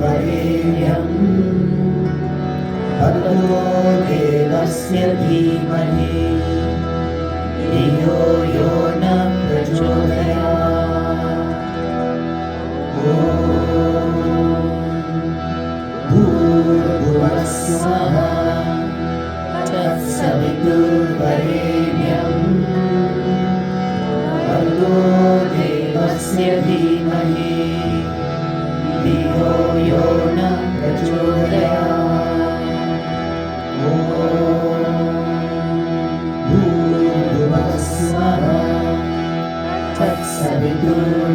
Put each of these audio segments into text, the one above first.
वरेण्यं भर्गो देवस्य धीमहि धियो यो न प्रचोदयात्। ॐ भूर्भुवः स्वः तत्सवितुर्वरेण्यं भर्गो देवस्य धीमहि धियो यो न प्रचोदयात्। ॐ भूर्भुवः स्वः तत्सवितुर्वरेण्यं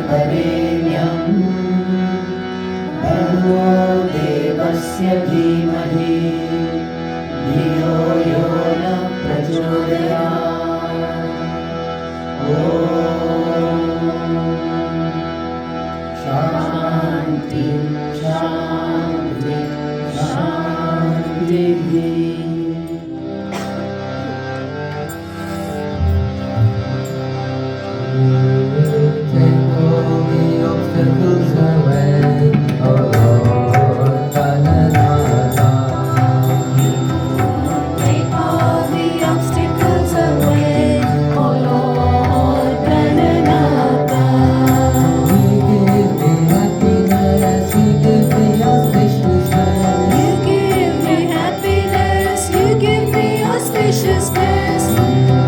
भर्गो देवस्य धीमहि धियो यो न प्रचोदयात्। ॐ शान्ति शान्ति शान्तिः। Take all the obstacles away, oh Lord, Bhagawan. Take all the obstacles away, oh Lord, Bhagawan. You give me happiness, you give me auspiciousness. You give me happiness, you give me auspiciousness.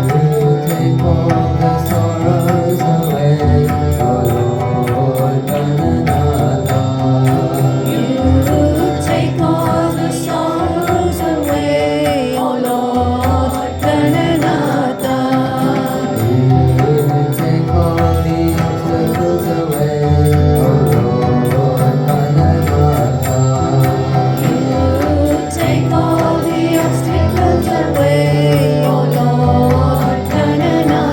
You take all the sorrows away, oh Lord, Bhagawan. You take all the sorrows away, oh Lord, Bhagawan. You take all the obstacles away, oh Lord, Bhagawan. You take all the obstacles away, oh Lord, Bhagawan.